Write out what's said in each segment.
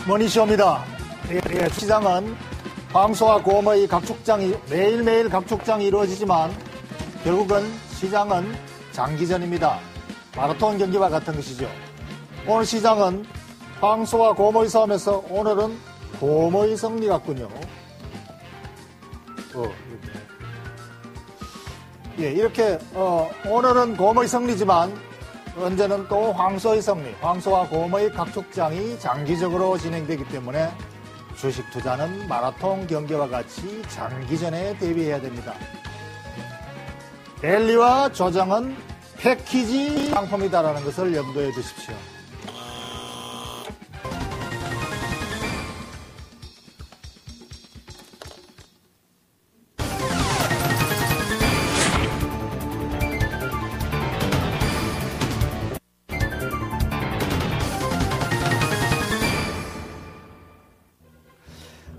머니쇼입니다. 시장은 황소와 곰의 각축장이 매일매일 각축장이 이루어지지만 결국은 시장은 장기전입니다. 마라톤 경기와 같은 것이죠. 오늘 시장은 황소와 곰의 싸움에서 오늘은 곰의 승리 같군요. 이렇게 오늘은 곰의 승리지만 언제는 또 황소의 승리, 황소와 곰의 각축장이 장기적으로 진행되기 때문에 주식 투자는 마라톤 경기와 같이 장기전에 대비해야 됩니다. 랠리와 조정은 패키지 상품이다라는 것을 염두에 두십시오.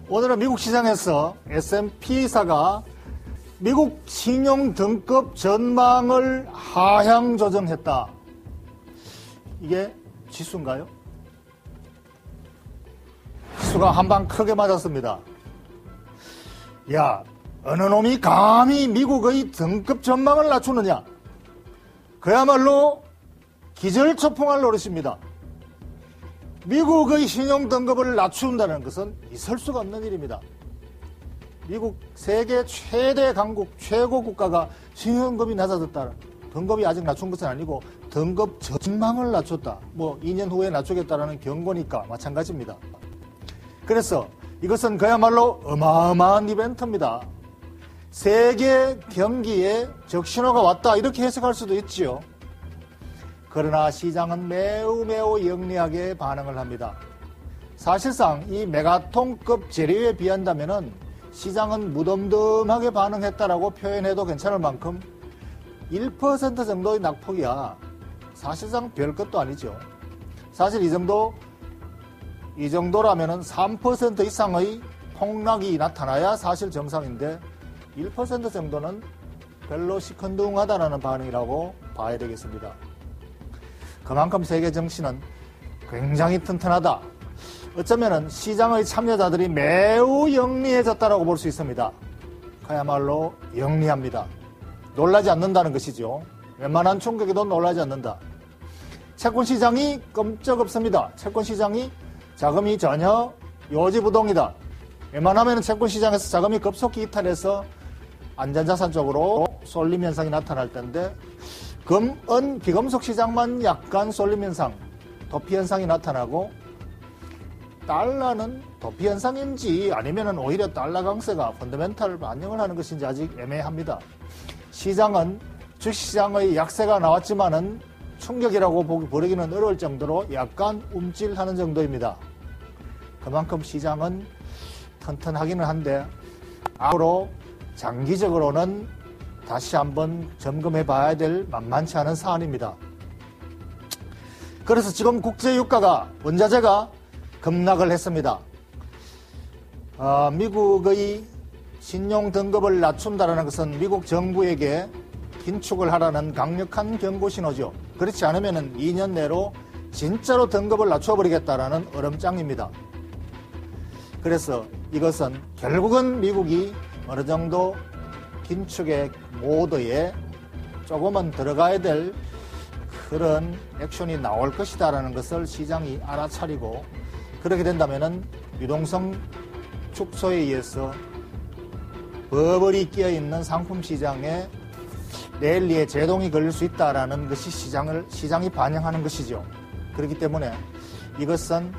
오늘은 미국 시장에서 S&P사가 미국 신용 등급 전망을 하향 조정했다. 이게 지수인가요? 지수가 한 방 크게 맞았습니다. 야, 어느 놈이 감히 미국의 등급 전망을 낮추느냐? 그야말로 기절초풍할 노릇입니다. 미국의 신용 등급을 낮춘다는 것은 있을 수가 없는 일입니다. 미국 세계 최대 강국, 최고 국가가 신용등급이 낮아졌다. 등급이 아직 낮춘 것은 아니고 등급 전망을 낮췄다. 2년 후에 낮추겠다라는 경고니까 마찬가지입니다. 그래서 이것은 그야말로 어마어마한 이벤트입니다. 세계 경기에 적신호가 왔다. 이렇게 해석할 수도 있지요. 그러나 시장은 매우 영리하게 반응을 합니다. 사실상 이 메가톤급 재료에 비한다면은 시장은 무덤덤하게 반응했다라고 표현해도 괜찮을 만큼 1% 정도의 낙폭이야. 사실상 별 것도 아니죠. 사실 이 정도라면은 3% 이상의 폭락이 나타나야 사실 정상인데 1% 정도는 별로 시큰둥하다라는 반응이라고 봐야 되겠습니다. 그만큼 세계 정치는 굉장히 튼튼하다. 어쩌면은 시장의 참여자들이 매우 영리해졌다라고 볼 수 있습니다. 그야말로 영리합니다. 놀라지 않는다는 것이죠. 웬만한 충격에도 놀라지 않는다. 채권 시장이 끔찍없습니다. 채권 시장이 자금이 전혀 요지부동이다. 웬만하면 채권 시장에서 자금이 급속히 이탈해서 안전자산 쪽으로 쏠림 현상이 나타날 텐데 금, 은, 비금속 시장만 약간 쏠림 현상, 도피 현상이 나타나고 달러는 도피 현상인지 아니면 오히려 달러 강세가 펀더멘탈 반영을 하는 것인지 아직 애매합니다. 시장은 주식시장의 약세가 나왔지만은 충격이라고 부르기는 어려울 정도로 약간 움찔하는 정도입니다. 그만큼 시장은 튼튼하기는 한데 앞으로 장기적으로는 다시 한번 점검해 봐야 될 만만치 않은 사안입니다. 그래서 지금 국제유가가, 원자재가 급락을 했습니다. 미국의 신용 등급을 낮춘다는 것은 미국 정부에게 긴축을 하라는 강력한 경고 신호죠. 그렇지 않으면 2년 내로 진짜로 등급을 낮춰버리겠다라는 얼음장입니다. 그래서 이것은 결국은 미국이 어느 정도 긴축의 모드에 조금은 들어가야 될 그런 액션이 나올 것이다라는 것을 시장이 알아차리고 그렇게 된다면은 유동성 축소에 의해서 버블이 끼어있는 상품 시장에 랠리에 제동이 걸릴 수 있다라는 것이 시장이 반영하는 것이죠. 그렇기 때문에 이것은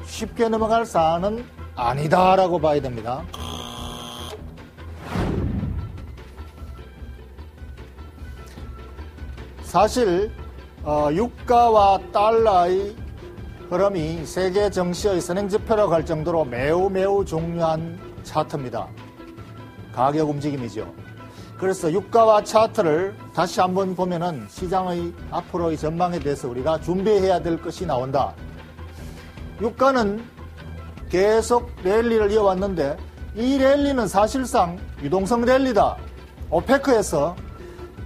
쉽게 넘어갈 사안은 아니다라고 봐야 됩니다. 사실 유가와 달러의 흐름이 세계 정시의 선행지표라고 할 정도로 매우 중요한 차트입니다. 가격 움직임이죠. 그래서 유가와 차트를 다시 한번 보면은 시장의 앞으로의 전망에 대해서 우리가 준비해야 될 것이 나온다. 유가는 계속 랠리를 이어왔는데 이 랠리는 사실상 유동성 랠리다. 오페크에서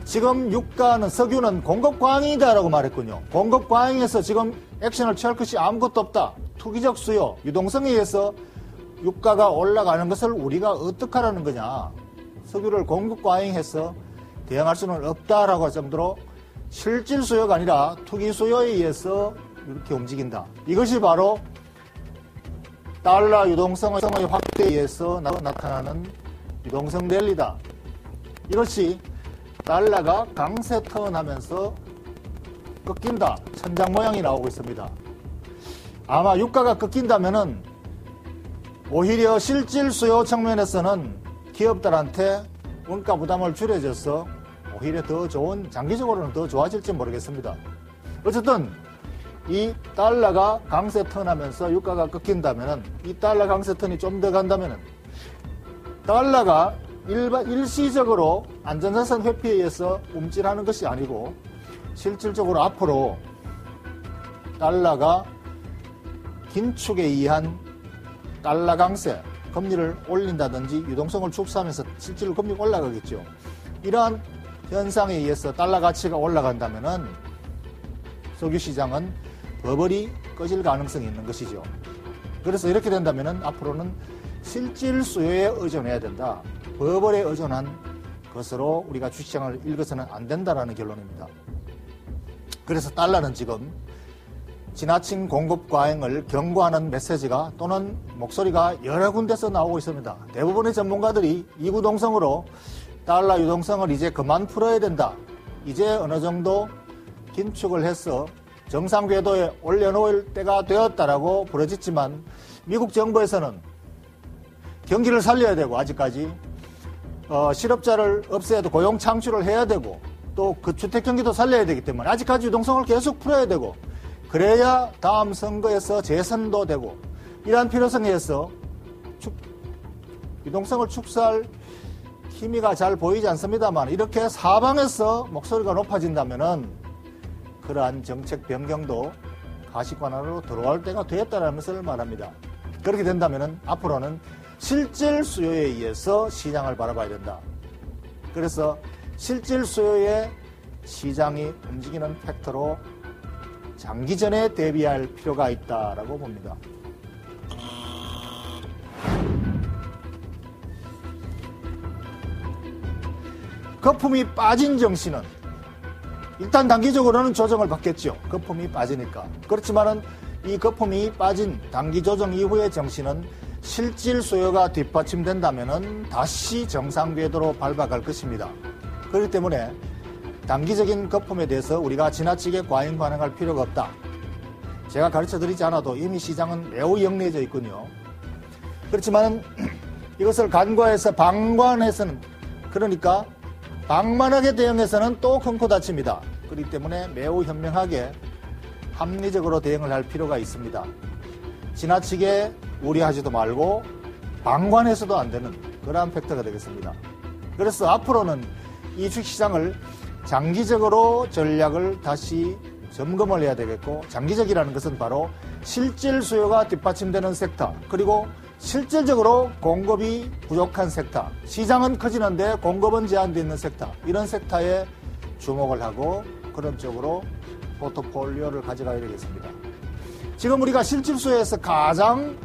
지금 유가는 석유는 공급 과잉이다라고 말했군요. 공급 과잉에서 지금 액션을 취할 것이 아무것도 없다. 투기적 수요, 유동성에 의해서 유가가 올라가는 것을 우리가 어떻게 하라는 거냐. 석유를 공급 과잉해서 대응할 수는 없다라고 할 정도로 실질 수요가 아니라 투기 수요에 의해서 이렇게 움직인다. 이것이 바로 달러 유동성의 확대에 의해서 나타나는 유동성 랠리다. 이것이 달러가 강세 턴하면서 꺾인다. 천장 모양이 나오고 있습니다. 아마 유가가 꺾인다면은 오히려 실질 수요 측면에서는 기업들한테 원가 부담을 줄여줘서 오히려 더 좋은, 장기적으로는 더 좋아질지 모르겠습니다. 어쨌든 이 달러가 강세 턴하면서 유가가 꺾인다면은, 이 달러 강세 턴이 좀 더 간다면은 달러가 일시적으로 안전자산 회피에 의해서 움찔하는 것이 아니고 실질적으로 앞으로 달러가 긴축에 의한 달러 강세, 금리를 올린다든지 유동성을 축소하면서 실질로 금리가 올라가겠죠. 이러한 현상에 의해서 달러 가치가 올라간다면은 석유 시장은 버블이 꺼질 가능성이 있는 것이죠. 그래서 이렇게 된다면은 앞으로는 실질 수요에 의존해야 된다. 버블에 의존한 것으로 우리가 주시장을 읽어서는 안 된다라는 결론입니다. 그래서 달러는 지금 지나친 공급 과잉을 경고하는 메시지가 또는 목소리가 여러 군데서 나오고 있습니다. 대부분의 전문가들이 이구동성으로 달러 유동성을 이제 그만 풀어야 된다. 이제 어느 정도 긴축을 해서 정상 궤도에 올려놓을 때가 되었다라고 부르짖지만 미국 정부에서는 경기를 살려야 되고, 아직까지 실업자를 없애도 고용 창출을 해야 되고, 또 그 주택 경기도 살려야 되기 때문에 아직까지 유동성을 계속 풀어야 되고, 그래야 다음 선거에서 재선도 되고, 이러한 필요성에 의해서 유동성을 축소할 기미가 잘 보이지 않습니다만, 이렇게 사방에서 목소리가 높아진다면은 그러한 정책 변경도 가시관하로 들어올 때가 되었다는 것을 말합니다. 그렇게 된다면은 앞으로는 실질 수요에 의해서 시장을 바라봐야 된다. 그래서 실질 수요에 시장이 움직이는 팩터로 장기전에 대비할 필요가 있다라고 봅니다. 거품이 빠진 정신은 일단 단기적으로는 조정을 받겠죠. 거품이 빠지니까. 그렇지만은 이 거품이 빠진 단기 조정 이후의 정신은 실질 수요가 뒷받침된다면은 다시 정상 궤도로 밟아갈 것입니다. 그렇기 때문에 단기적인 거품에 대해서 우리가 지나치게 과잉 반응할 필요가 없다. 제가 가르쳐 드리지 않아도 이미 시장은 매우 영리해져 있군요. 그렇지만 이것을 간과해서 방관해서는, 그러니까 방만하게 대응해서는 또 큰 코 다칩니다. 그렇기 때문에 매우 현명하게 합리적으로 대응을 할 필요가 있습니다. 지나치게 우려하지도 말고 방관해서도 안 되는 그러한 팩터가 되겠습니다. 그래서 앞으로는 이 주식시장을 장기적으로 전략을 다시 점검을 해야 되겠고, 장기적이라는 것은 바로 실질 수요가 뒷받침되는 섹터, 그리고 실질적으로 공급이 부족한 섹터, 시장은 커지는데 공급은 제한되어 있는 섹터, 이런 섹터에 주목을 하고 그런 쪽으로 포트폴리오를 가져가야 되겠습니다. 지금 우리가 실질 수요에서 가장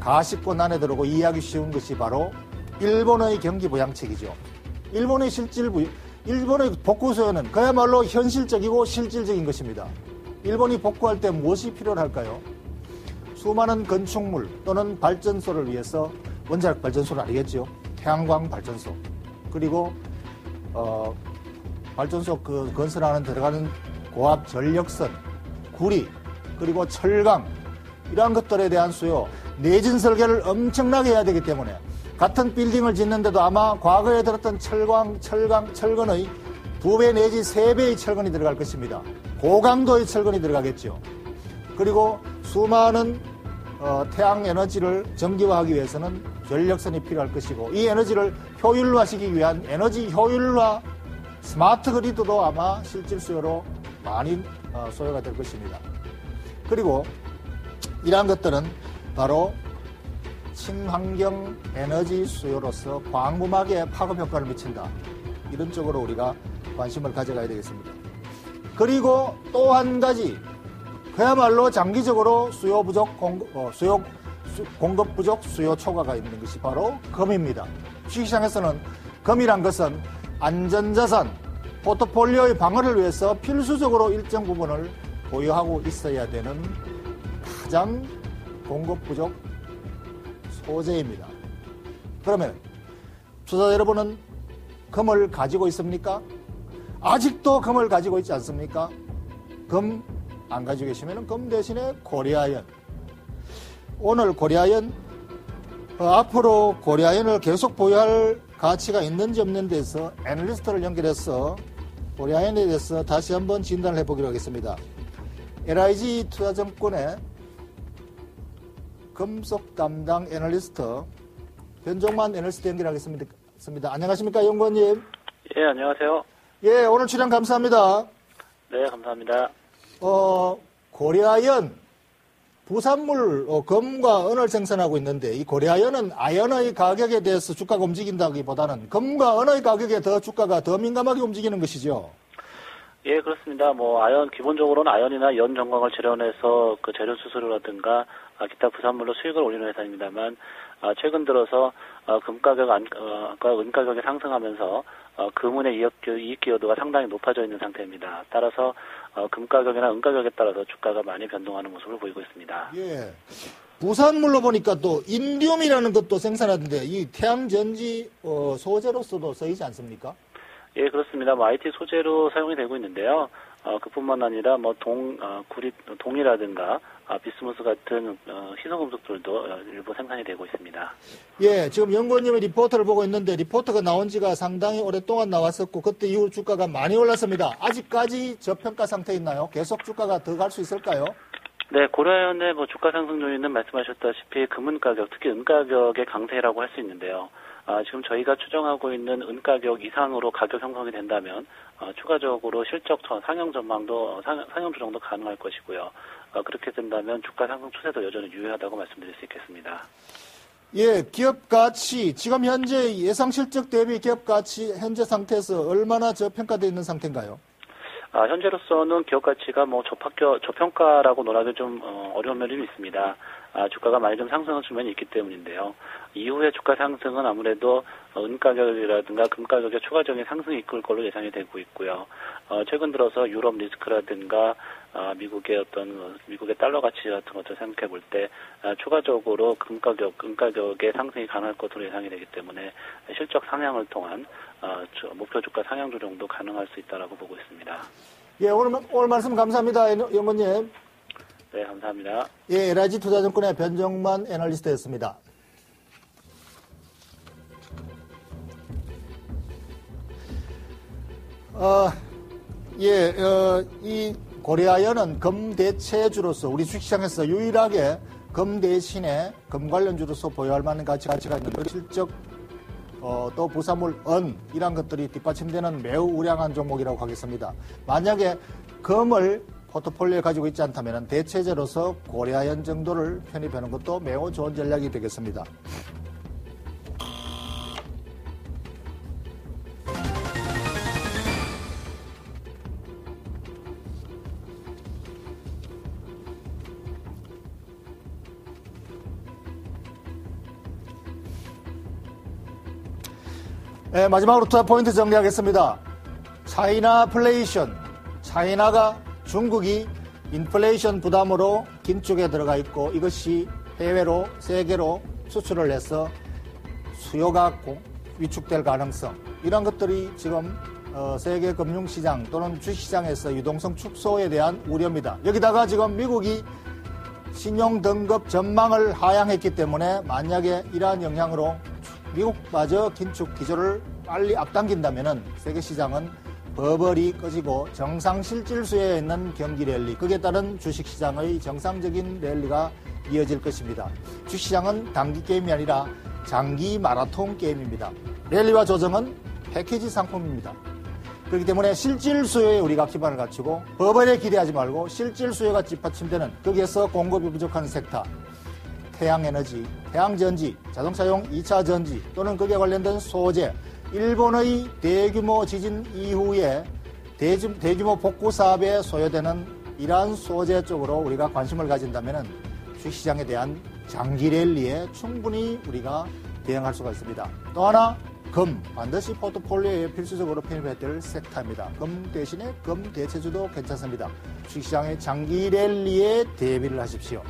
가십고 난에 들어오고 이해하기 쉬운 것이 바로 일본의 경기 부양책이죠. 일본의 복구 수요는 그야말로 현실적이고 실질적인 것입니다. 일본이 복구할 때 무엇이 필요할까요? 수많은 건축물 또는 발전소를 위해서, 원자력 발전소는 아니겠죠. 태양광 발전소, 그리고 발전소 건설하는 들어가는 고압 전력선, 구리, 그리고 철강, 이러한 것들에 대한 수요, 내진 설계를 엄청나게 해야 되기 때문에 같은 빌딩을 짓는데도 아마 과거에 들었던 철근의 2배 내지 3배의 철근이 들어갈 것입니다. 고강도의 철근이 들어가겠죠. 그리고 수많은 태양에너지를 전기화하기 위해서는 전력선이 필요할 것이고, 이 에너지를 효율화시키기 위한 에너지 효율화 스마트 그리드도 아마 실질 수요로 많이 소요가 될 것입니다. 그리고 이러한 것들은 바로 친환경 에너지 수요로서 광범하게 파급 효과를 미친다. 이런 쪽으로 우리가 관심을 가져가야 되겠습니다. 그리고 또 한 가지 그야말로 장기적으로 공급 부족, 수요 초과가 있는 것이 바로 금입니다. 주식시장에서는 금이란 것은 안전자산, 포트폴리오의 방어를 위해서 필수적으로 일정 부분을 보유하고 있어야 되는 가장 공급 부족 소재입니다. 그러면 투자자 여러분은 금을 가지고 있습니까? 아직도 금을 가지고 있지 않습니까? 금 안 가지고 계시면 금 대신에 고리아연. 오늘 고리아연, 앞으로 고리아연을 계속 보유할 가치가 있는지 없는 데서 애널리스트를 연결해서 고리아연에 대해서 다시 한번 진단을 해보기로 하겠습니다. LIG 투자증권의 금속 담당 애널리스트 변종만 애널리스트 연결하겠습니다. 안녕하십니까, 연구원님? 예, 안녕하세요. 예, 오늘 출연 감사합니다. 네, 감사합니다. 고리아연, 부산물, 금과 은을 생산하고 있는데, 이 고리아연은 아연의 가격에 대해서 주가가 움직인다기보다는 금과 은의 가격에 주가가 더 민감하게 움직이는 것이죠. 예, 그렇습니다. 기본적으로는 아연이나 연 정광을 재련해서 그 재련 수수료라든가 기타 부산물로 수익을 올리는 회사입니다만, 최근 들어서 금 가격, 은 가격이 상승하면서 금은의 이익 기여도가 상당히 높아져 있는 상태입니다. 따라서 금 가격이나 은 가격에 따라서 주가가 많이 변동하는 모습을 보이고 있습니다. 예. 부산물로 보니까 또 인디움이라는 것도 생산하는데 이 태양전지 소재로서도 쓰이지 않습니까? 예, 그렇습니다. IT 소재로 사용이 되고 있는데요. 그뿐만 아니라 동이라든가 비스무스 같은 희소금속들도 일부 생산이 되고 있습니다. 예, 지금 연구원님의 리포트를 보고 있는데 리포트가 나온 지가 상당히 오랫동안 나왔었고 그때 이후 주가가 많이 올랐습니다. 아직까지 저평가 상태에 있나요? 계속 주가가 더 갈 수 있을까요? 네, 고려아연의 주가 상승 요인은 말씀하셨다시피 금은 가격, 특히 은 가격의 강세라고 할 수 있는데요. 지금 저희가 추정하고 있는 은 가격 이상으로 가격 형성이 된다면 추가적으로 실적 상향 전망도 상향 조정도 가능할 것이고요. 그렇게 된다면 주가 상승 추세도 여전히 유효하다고 말씀드릴 수 있겠습니다. 예, 기업 가치 지금 현재 예상 실적 대비 기업 가치 현재 상태에서 얼마나 저평가되어 있는 상태인가요? 현재로서는 기업 가치가 저평가라고 논하기 좀 어려운 면이 있습니다. 주가가 많이 좀 상승한 측면이 있기 때문인데요. 이후에 주가 상승은 아무래도 은 가격이라든가 금 가격의 추가적인 상승이 이끌 걸로 예상이 되고 있고요. 최근 들어서 유럽 리스크라든가 미국의 달러 가치 같은 것을 생각해 볼 때 추가적으로 은 가격의 상승이 가능할 것으로 예상이 되기 때문에 실적 상향을 통한 목표 주가 상향 조정도 가능할 수 있다라고 보고 있습니다. 예, 오늘 말씀 감사합니다, 연구원님. 네, 감사합니다. 예, LIG 투자증권의 변종만 애널리스트였습니다. 이 고리아연은 금 대체주로서 우리 주식시장에서 유일하게 금 대신에 금 관련주로서 보유할 만한 가치가 있는 실적 또 부산물, 은 이런 것들이 뒷받침되는 매우 우량한 종목이라고 하겠습니다. 만약에 금을 포트폴리오에 가지고 있지 않다면 대체제로서 고리아연 정도를 편입하는 것도 매우 좋은 전략이 되겠습니다. 네, 마지막으로 투자 포인트 정리하겠습니다. 차이나플레이션, 차이나가 중국이 인플레이션 부담으로 긴축에 들어가 있고 이것이 해외로 세계로 수출을 해서 수요가 위축될 가능성 이런 것들이 지금 세계 금융시장 또는 주식시장에서 유동성 축소에 대한 우려입니다. 여기다가 지금 미국이 신용등급 전망을 하향했기 때문에 만약에 이러한 영향으로 미국마저 긴축 기조를 빨리 앞당긴다면 세계시장은 버블이 꺼지고 정상 실질수에 있는 경기 랠리, 거기에 따른 주식시장의 정상적인 랠리가 이어질 것입니다. 주식시장은 단기 게임이 아니라 장기 마라톤 게임입니다. 랠리와 조정은 패키지 상품입니다. 그렇기 때문에 실질수요에 우리가 기반을 갖추고 버블에 기대하지 말고 실질수요가 뒷받침되는 거기에서 공급이 부족한 섹터, 태양에너지, 태양전지, 자동차용 2차 전지 또는 거기에 관련된 소재, 일본의 대규모 지진 이후에 대규모 복구 사업에 소요되는 이러한 소재 쪽으로 우리가 관심을 가진다면 주식시장에 대한 장기 랠리에 충분히 우리가 대응할 수가 있습니다. 또 하나, 금. 반드시 포트폴리오에 필수적으로 편입해야 될 섹터입니다. 금 대신에 금 대체주도 괜찮습니다. 주식시장의 장기 랠리에 대비를 하십시오.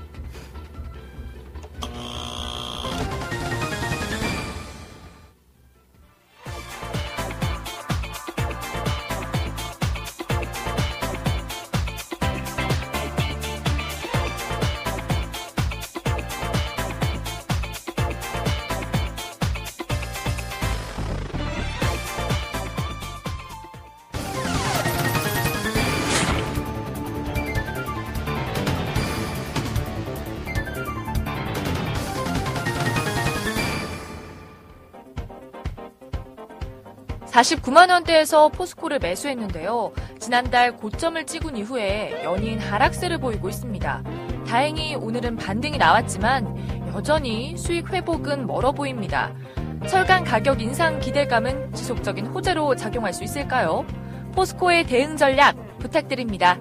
(49만) 원대에서 포스코를 매수했는데요. 지난달 고점을 찍은 이후에 연이은 하락세를 보이고 있습니다. 다행히 오늘은 반등이 나왔지만 여전히 수익 회복은 멀어 보입니다. 철강 가격 인상 기대감은 지속적인 호재로 작용할 수 있을까요? 포스코의 대응 전략 부탁드립니다.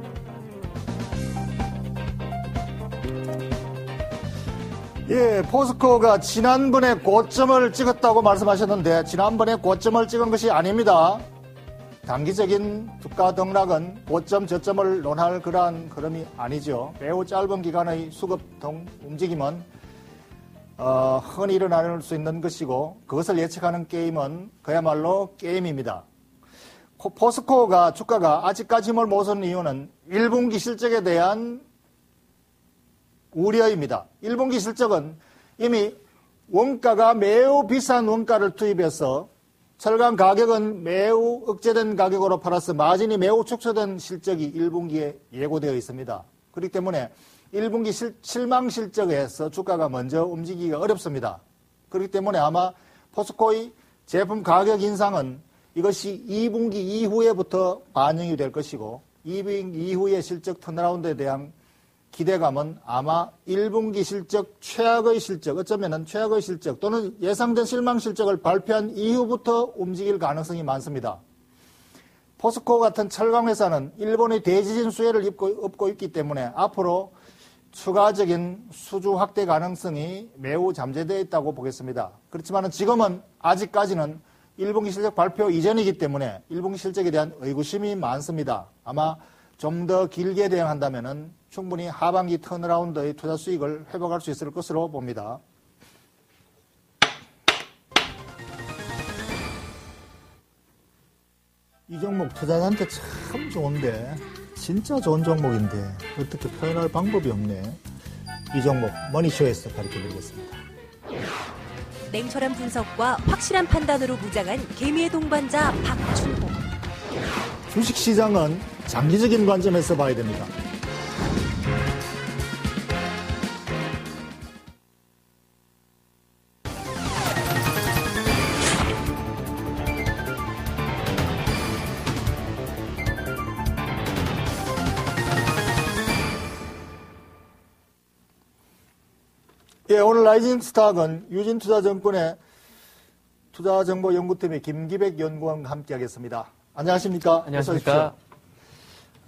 예, 포스코가 지난번에 고점을 찍었다고 말씀하셨는데 지난번에 고점을 찍은 것이 아닙니다. 단기적인 주가 등락은 고점 저점을 논할 그러한 흐름이 아니죠. 매우 짧은 기간의 수급 움직임은 흔히 일어날 수 있는 것이고 그것을 예측하는 게임은 그야말로 게임입니다. 포스코가 주가가 아직까지 힘을 못 쓰는 이유는 1분기 실적에 대한 우려입니다. 1분기 실적은 이미 원가가 매우 비싼 원가를 투입해서 철강 가격은 매우 억제된 가격으로 팔아서 마진이 매우 축소된 실적이 1분기에 예고되어 있습니다. 그렇기 때문에 1분기 실망 실적에서 주가가 먼저 움직이기가 어렵습니다. 그렇기 때문에 아마 포스코의 제품 가격 인상은 이것이 2분기 이후에부터 반영이 될 것이고 2분기 이후의 실적 턴어라운드에 대한 기대감은 아마 1분기 실적 최악의 실적, 어쩌면 최악의 실적 또는 예상된 실망 실적을 발표한 이후부터 움직일 가능성이 많습니다. 포스코 같은 철강회사는 일본의 대지진 수혜를 입고 있기 때문에 앞으로 추가적인 수주 확대 가능성이 매우 잠재되어 있다고 보겠습니다. 그렇지만 지금은 아직까지는 1분기 실적 발표 이전이기 때문에 1분기 실적에 대한 의구심이 많습니다. 아마 좀 더 길게 대응한다면 충분히 하반기 턴어라운드의 투자 수익을 회복할 수 있을 것으로 봅니다. 이 종목 투자자한테 참 좋은데 진짜 좋은 종목인데 어떻게 표현할 방법이 없네. 이 종목 머니쇼에서 가르쳐드리겠습니다. 냉철한 분석과 확실한 판단으로 무장한 개미의 동반자 박준호. 주식시장은 장기적인 관점에서 봐야 됩니다. 예, 오늘 라이징 스탁은 유진투자증권의 투자정보연구팀의 김기백 연구원과 함께하겠습니다. 안녕하십니까? 안녕하십니까?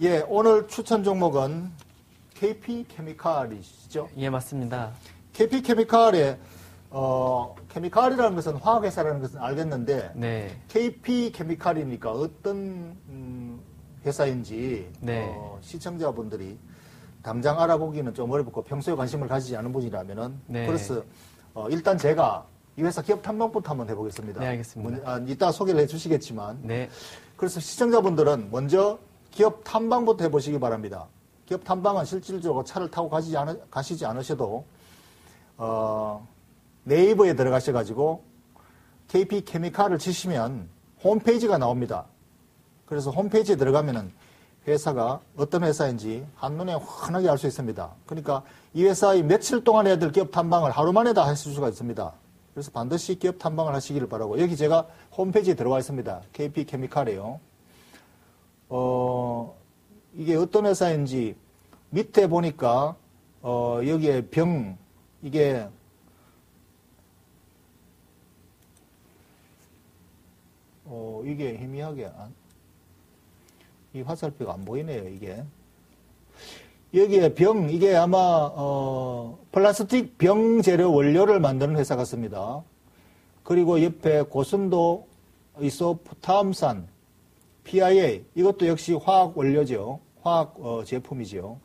예, 오늘 추천 종목은 KP케미칼이시죠? 예, 맞습니다. KP케미칼의 케미칼이라는 것은 화학회사라는 것은 알겠는데 네. KP케미칼이니까 어떤 회사인지 네. 시청자분들이 당장 알아보기는 좀 어렵고 평소에 관심을 가지지 않은 분이라면은 네. 그래서 일단 제가 이 회사 기업 탐방부터 한번 해보겠습니다. 네, 알겠습니다. 이따 소개를 해주시겠지만 네. 그래서 시청자분들은 먼저 기업 탐방부터 해보시기 바랍니다. 기업 탐방은 실질적으로 차를 타고 가시지 않으셔도 네이버에 들어가셔가지고 KP케미칼을 치시면 홈페이지가 나옵니다. 그래서 홈페이지에 들어가면은 회사가 어떤 회사인지 한눈에 환하게 알 수 있습니다. 그러니까 이 회사의 며칠 동안 해야 될 기업 탐방을 하루 만에 다 하실 수가 있습니다. 그래서 반드시 기업 탐방을 하시기를 바라고 여기 제가 홈페이지에 들어와 있습니다. KP케미칼이에요. 이게 어떤 회사인지 밑에 보니까 여기에 이게 이게 희미하게 이 화살표가 안 보이네요. 이게 여기에 이게 아마, 플라스틱 병 재료 원료를 만드는 회사 같습니다. 그리고 옆에 고순도 이소포탐산, PIA, 이것도 역시 화학 원료죠. 화학 제품이죠.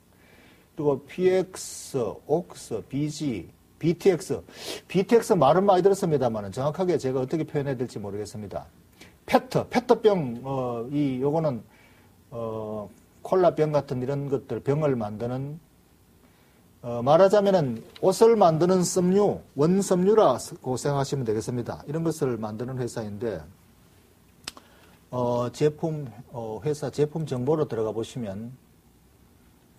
그리고 PX, 옥스, BG, BTX. BTX 말은 많이 들었습니다만 정확하게 제가 어떻게 표현해야 될지 모르겠습니다. 페트병, 요거는, 콜라병 같은 이런 것들, 병을 만드는, 말하자면은 옷을 만드는 섬유, 원섬유라고 생각하시면 되겠습니다. 이런 것을 만드는 회사인데, 회사 제품 정보로 들어가 보시면,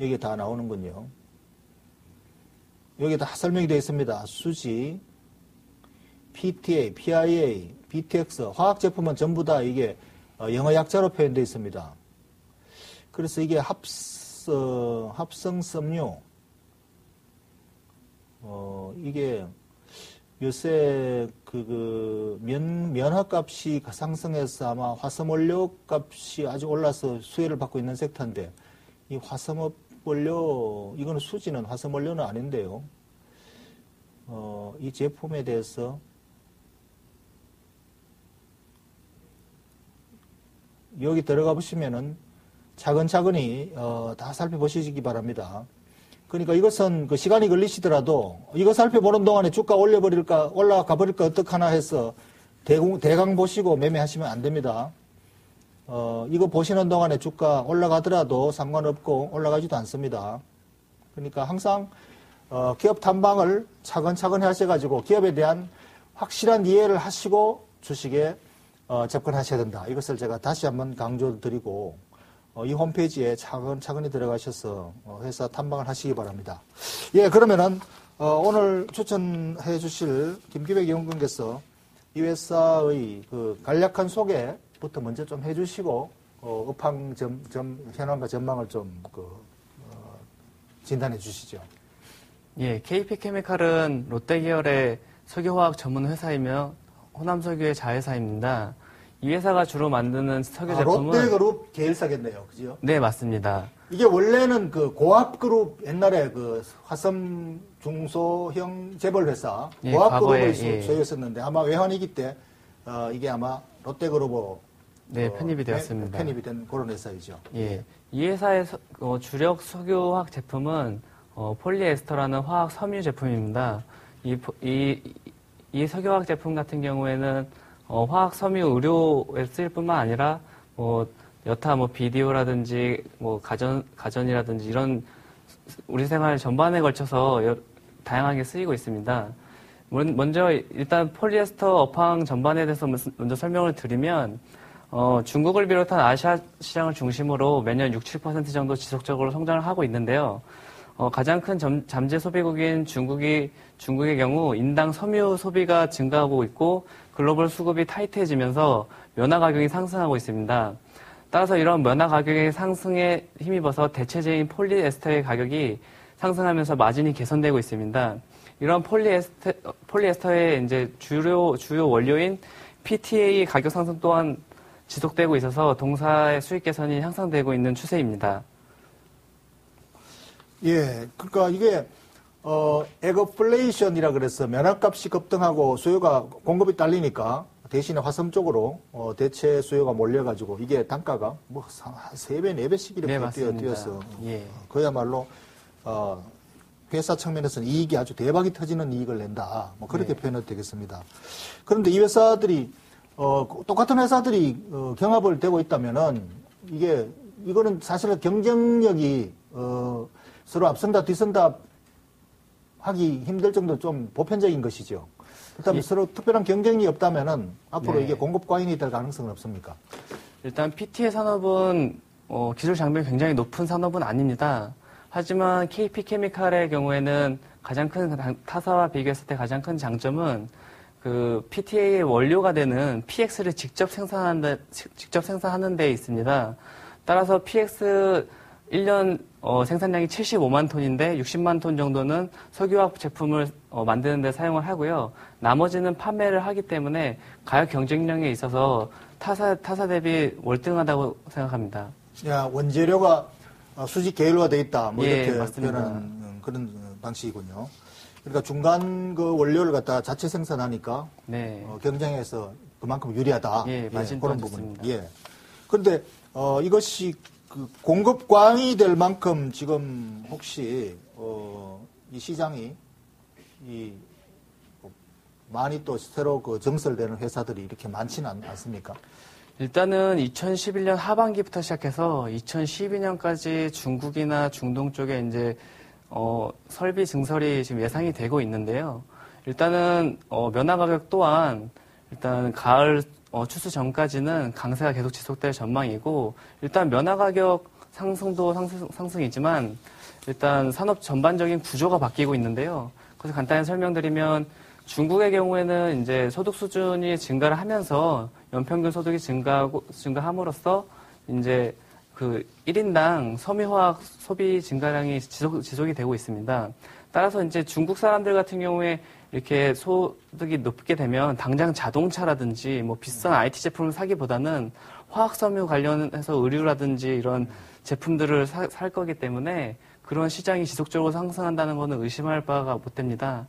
여기 다 나오는군요. 여기 다 설명이 되어 있습니다. 수지, PTA, PIA, BTX, 화학 제품은 전부 다 이게 영어 약자로 표현되어 있습니다. 그래서 이게 합성섬유, 이게 요새 면화값이 상승해서 아마 화섬원료 값이 아주 올라서 수혜를 받고 있는 섹터인데, 이 화섬원료, 이거는 수지는 화섬원료는 아닌데요. 이 제품에 대해서 여기 들어가 보시면은 차근차근히 다 살펴보시기 바랍니다. 그러니까 이것은 그 시간이 걸리시더라도 이거 살펴보는 동안에 주가 올라가 버릴까 어떡하나 해서 대강 보시고 매매하시면 안 됩니다. 이거 보시는 동안에 주가 올라가더라도 상관없고 올라가지도 않습니다. 그러니까 항상 기업 탐방을 차근차근 하셔가지고 기업에 대한 확실한 이해를 하시고 주식에 접근하셔야 된다. 이것을 제가 다시 한번 강조드리고 이 홈페이지에 차근차근히 들어가셔서 회사 탐방을 하시기 바랍니다. 예, 그러면은 오늘 추천해 주실 김기백 연구원께서 이 회사의 그 간략한 소개부터 먼저 좀 해주시고 업황 현황과 전망을 좀 진단해 주시죠. 예, KP케미칼은 롯데 계열의 석유화학 전문 회사이며 호남석유의 자회사입니다. 이 회사가 주로 만드는 석유 제품은 롯데그룹 계열사겠네요, 그죠? 네, 맞습니다. 이게 원래는 그 고압그룹 옛날에 그 화성 중소형 재벌 회사 예, 고압그룹을 과거에, 소유했었는데 아마 외환위기 때 이게 아마 롯데그룹으로 네, 편입이 되었습니다. 편입이 된 그런 회사이죠. 예, 이 회사의 주력 석유화학 제품은 폴리에스터라는 화학 섬유 제품입니다. 이 석유화학 제품 같은 경우에는 화학 섬유 의료에 쓰일 뿐만 아니라 여타 비디오라든지 가전이라든지 이런 우리 생활 전반에 걸쳐서 다양하게 쓰이고 있습니다. 먼저 일단 폴리에스터 업황 전반에 대해서 먼저 설명을 드리면 중국을 비롯한 아시아 시장을 중심으로 매년 6-7% 정도 지속적으로 성장을 하고 있는데요. 가장 큰 잠재 소비국인 중국의 경우 인당 섬유 소비가 증가하고 있고 글로벌 수급이 타이트해지면서 면화 가격이 상승하고 있습니다. 따라서 이런 면화 가격의 상승에 힘입어서 대체재인 폴리에스터의 가격이 상승하면서 마진이 개선되고 있습니다. 이런 폴리에스터의 이제 주요 원료인 PTA 가격 상승 또한 지속되고 있어서 동사의 수익 개선이 향상되고 있는 추세입니다. 예, 그러니까 이게 에거플레이션이라 그래서 면화값이 급등하고 수요가 공급이 딸리니까 대신에 화섬 쪽으로 대체 수요가 몰려가지고 이게 단가가 뭐 한 3배, 4배씩 이렇게 뛰어서 예. 그야말로 회사 측면에서는 이익이 아주 대박이 터지는 이익을 낸다. 뭐 그렇게 네. 표현해도 되겠습니다. 그런데 이 회사들이 똑같은 회사들이 경합을 되고 있다면은 이거는 사실은 경쟁력이 서로 앞선다 뒤선다 하기 힘들 정도 좀 보편적인 것이죠. 그렇다면 서로 특별한 경쟁이 없다면은 앞으로 네. 이게 공급 과잉이 될 가능성은 없습니까? 일단 PTA 산업은 기술 장벽이 굉장히 높은 산업은 아닙니다. 하지만 KP케미칼의 경우에는 가장 큰 타사와 비교했을 때 가장 큰 장점은 그 PTA의 원료가 되는 PX를 직접 생산하는 데 있습니다. 따라서 PX 1년 생산량이 75만 톤인데 60만 톤 정도는 석유화학 제품을 만드는 데 사용을 하고요. 나머지는 판매를 하기 때문에 가격 경쟁력에 있어서 타사 대비 월등하다고 생각합니다. 야, 원재료가 수직 계열화돼 있다. 뭐 예, 이렇게 맞습니다. 표현하는 그런 방식이군요. 그러니까 중간 그 원료를 갖다 자체 생산하니까 네. 경쟁에서 그만큼 유리하다. 예, 마진도 그런 좋습니다. 부분. 예. 그런데 이것이 그 공급 광이 될 만큼 지금 혹시 이 시장이 많이 또 새로 그 증설되는 회사들이 이렇게 많지는 않습니까? 일단은 2011년 하반기부터 시작해서 2012년까지 중국이나 중동 쪽에 이제 설비 증설이 지금 예상이 되고 있는데요. 일단은 면화 가격 또한 일단 가을 추수 전까지는 강세가 계속 지속될 전망이고, 일단 면화 가격 상승도 상승이지만 일단 산업 전반적인 구조가 바뀌고 있는데요. 그래서 간단히 설명드리면 중국의 경우에는 이제 소득 수준이 증가를 하면서 연평균 소득이 증가함으로써 이제 그 1인당 섬유화학 소비 증가량이 지속이 되고 있습니다. 따라서 이제 중국 사람들 같은 경우에 이렇게 소득이 높게 되면 당장 자동차라든지 뭐 비싼 IT 제품을 사기보다는 화학 섬유 관련해서 의류라든지 이런 제품들을 살 거기 때문에 그런 시장이 지속적으로 상승한다는 것은 의심할 바가 못 됩니다.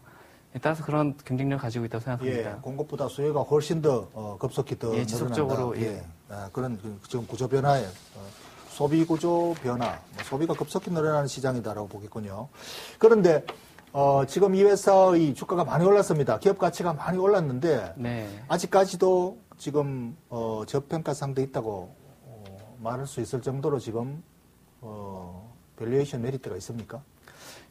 따라서 그런 경쟁력을 가지고 있다고 생각합니다. 예, 공급보다 수요가 훨씬 더 급속히 더 늘어난다. 지속적으로 그런 지금 구조 변화에 소비 구조 변화, 소비가 급속히 늘어나는 시장이다라고 보겠군요. 그런데 지금 이 회사의 주가가 많이 올랐습니다. 기업 가치가 많이 올랐는데 네. 아직까지도 지금 저평가 상태에 있다고 말할 수 있을 정도로 지금 밸류에이션 메리트가 있습니까?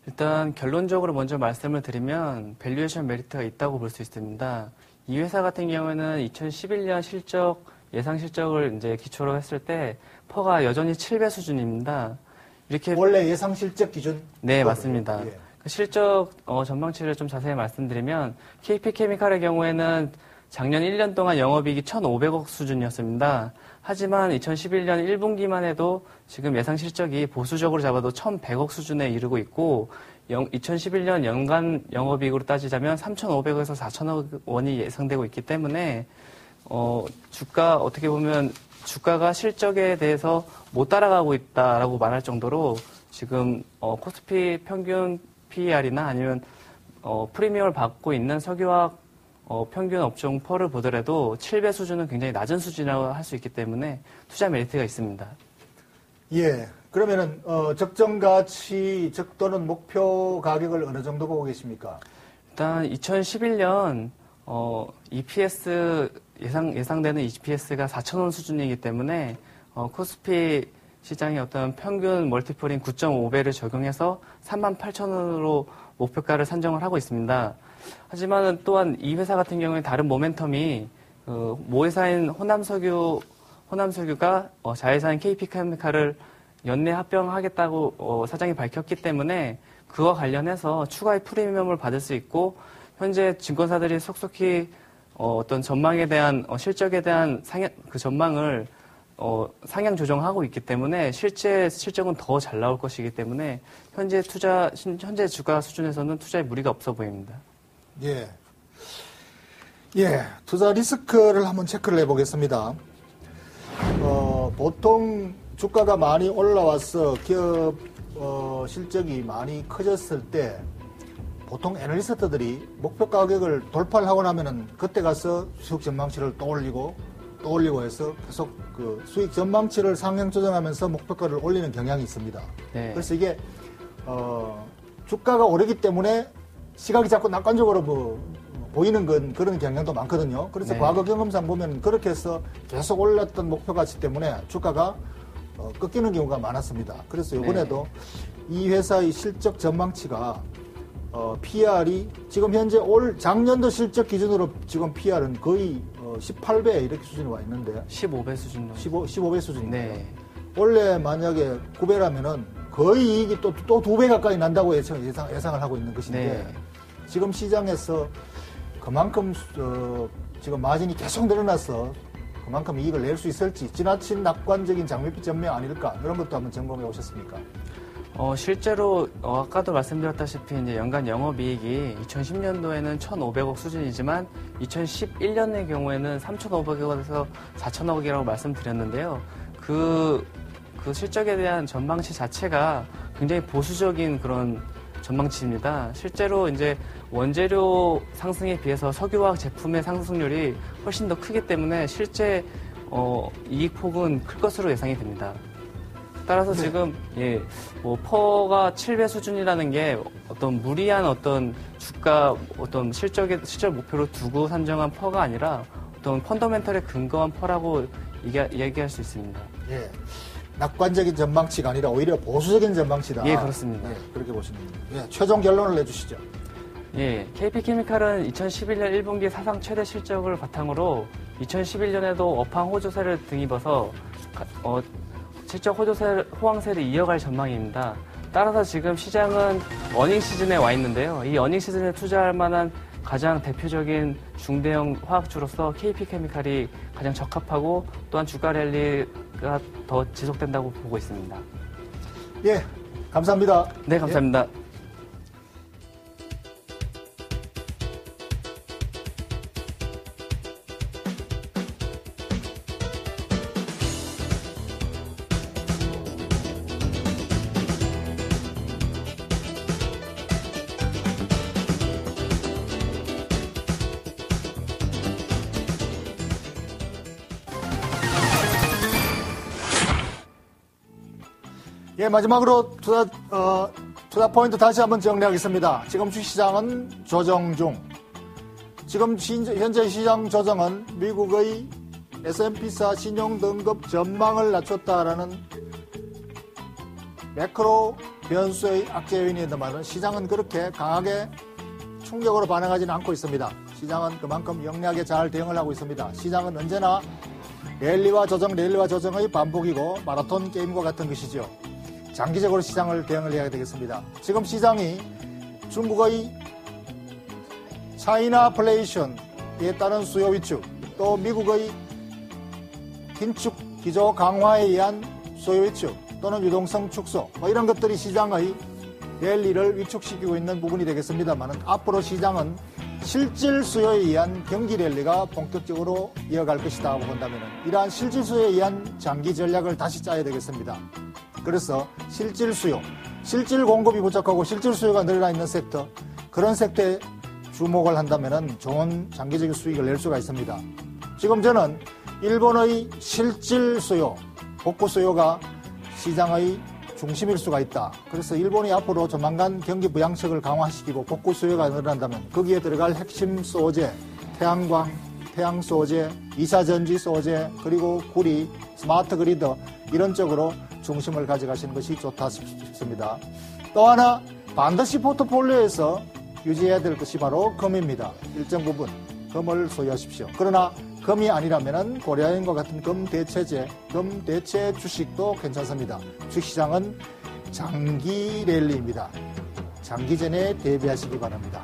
일단 결론적으로 먼저 말씀을 드리면 밸류에이션 메리트가 있다고 볼 수 있습니다. 이 회사 같은 경우에는 2011년 예상 실적을 이제 기초로 했을 때 퍼가 여전히 7배 수준입니다. 이렇게 원래 예상 실적 기준? 네, 맞습니다. 예. 그 실적 전망치를 좀 자세히 말씀드리면 KP케미칼의 경우에는 작년 1년 동안 영업이익이 1,500억 수준이었습니다. 하지만 2011년 1분기만 해도 지금 예상 실적이 보수적으로 잡아도 1,100억 수준에 이르고 있고 2011년 연간 영업이익으로 따지자면 3,500억에서 4,000억 원이 예상되고 있기 때문에 어떻게 보면 주가가 실적에 대해서 못 따라가고 있다라고 말할 정도로 지금 코스피 평균 PER이나 아니면 프리미엄을 받고 있는 석유화학 평균 업종 펄을 보더라도 7배 수준은 굉장히 낮은 수준이라고 할 수 있기 때문에 투자 메리트가 있습니다. 예. 그러면은 적정 가치 또는 목표 가격을 어느 정도 보고 계십니까? 일단 2011년 EPS 예상되는 EPS가 4,000원 수준이기 때문에 코스피 시장의 어떤 평균 멀티플인 9.5배를 적용해서 38,000원으로 목표가를 산정을 하고 있습니다. 하지만 또한 이 회사 같은 경우에 다른 모멘텀이 모회사인 호남석유가 자회사인 KP케미칼을 연내 합병하겠다고 사장이 밝혔기 때문에 그와 관련해서 추가의 프리미엄을 받을 수 있고 현재 증권사들이 속속히 어떤 전망에 대한 실적에 대한 전망을 상향 조정하고 있기 때문에 실제 실적은 더 잘 나올 것이기 때문에 현재 주가 수준에서는 투자에 무리가 없어 보입니다. 예. 예. 투자 리스크를 한번 체크를 해보겠습니다. 보통 주가가 많이 올라와서 기업 실적이 많이 커졌을 때 보통 애널리스트들이 목표 가격을 돌파를 하고 나면은 그때 가서 수익 전망치를 또 올리고 해서 계속 그 수익 전망치를 상향 조정하면서 목표가를 올리는 경향이 있습니다. 네. 그래서 이게 주가가 오르기 때문에 시각이 자꾸 낙관적으로 보이는 그런 경향도 많거든요. 그래서 네. 과거 경험상 보면 그렇게 해서 계속 올랐던 목표 가치 때문에 주가가 꺾이는 경우가 많았습니다. 그래서 이번에도 이 회사의 실적 전망치가 PR이 지금 현재 작년도 실적 기준으로 지금 PR은 거의 18배 이렇게 수준이 와 있는데 15배 수준으로 15배 수준인데요. 네. 원래 만약에 9배라면은 거의 이익이 또 2배 가까이 난다고 예상을 하고 있는 것인데 네. 지금 시장에서 그만큼 지금 마진이 계속 늘어나서 그만큼 이익을 낼 수 있을지 지나친 낙관적인 장밋빛 전망 아닐까 이런 것도 한번 점검해 오셨습니까? 실제로 아까도 말씀드렸다시피 이제 연간 영업이익이 2010년도에는 1,500억 수준이지만 2011년의 경우에는 3,500억에서 4,000억이라고 말씀드렸는데요. 그 그 실적에 대한 전망치 자체가 굉장히 보수적인 그런 전망치입니다. 실제로 이제 원재료 상승에 비해서 석유화학 제품의 상승률이 훨씬 더 크기 때문에 실제 이익폭은 클 것으로 예상이 됩니다. 따라서 네. 지금 퍼가 7배 수준이라는 게 어떤 무리한 어떤 주가 어떤 실적 목표로 두고 산정한 퍼가 아니라 어떤 펀더멘털에 근거한 퍼라고 이야기할 수 있습니다. 예. 낙관적인 전망치가 아니라 오히려 보수적인 전망치다. 예, 그렇습니다. 예, 그렇게 보시면 됩니다. 예, 최종 결론을 내주시죠. 예, KP케미칼은 2011년 1분기 사상 최대 실적을 바탕으로 2011년에도 업황 호조세를 등입어서 실적 호황세를 이어갈 전망입니다. 따라서 지금 시장은 어닝 시즌에 와 있는데요. 이 어닝 시즌에 투자할 만한 가장 대표적인 중대형 화학주로서 KP케미칼이 가장 적합하고 또한 주가 랠리가 더 지속된다고 보고 있습니다. 예, 감사합니다. 네, 감사합니다. 예, 마지막으로 투자 포인트 다시 한번 정리하겠습니다. 지금 주시장은 조정 중. 지금 현재 시장 조정은 미국의 S&P사 신용 등급 전망을 낮췄다라는 매크로 변수의 악재 요인이지만 시장은 그렇게 강하게 충격으로 반응하지는 않고 있습니다. 시장은 그만큼 영리하게 잘 대응을 하고 있습니다. 시장은 언제나 랠리와 조정의 반복이고 마라톤 게임과 같은 것이죠. 장기적으로 시장을 대응을 해야 되겠습니다. 지금 시장이 중국의 차이나 플레이션에 따른 수요 위축, 또 미국의 긴축 기조 강화에 의한 수요 위축 또는 유동성 축소 이런 것들이 시장의 랠리를 위축시키고 있는 부분이 되겠습니다만 앞으로 시장은 실질 수요에 의한 경기 랠리가 본격적으로 이어갈 것이다 하고 본다면 이러한 실질 수요에 의한 장기 전략을 다시 짜야 되겠습니다. 그래서 실질 수요, 실질 공급이 부족하고 실질 수요가 늘어나 있는 섹터, 그런 섹터에 주목을 한다면 좋은 장기적인 수익을 낼 수가 있습니다. 지금 저는 일본의 실질 수요, 복구 수요가 시장의 중심일 수가 있다. 그래서 일본이 앞으로 조만간 경기 부양책을 강화시키고 복구 수요가 늘어난다면 거기에 들어갈 핵심 소재, 태양광, 태양 소재, 2차 전지 소재, 그리고 구리, 스마트 그리드 이런 쪽으로 중심을 가져가시는 것이 좋다 싶습니다. 또 하나 반드시 포트폴리오에서 유지해야 될 것이 바로 금입니다. 일정 부분 금을 소유하십시오. 그러나 금이 아니라면 고려인과 같은 금 대체제, 금 대체 주식도 괜찮습니다. 주식시장은 장기 랠리입니다. 장기전에 대비하시기 바랍니다.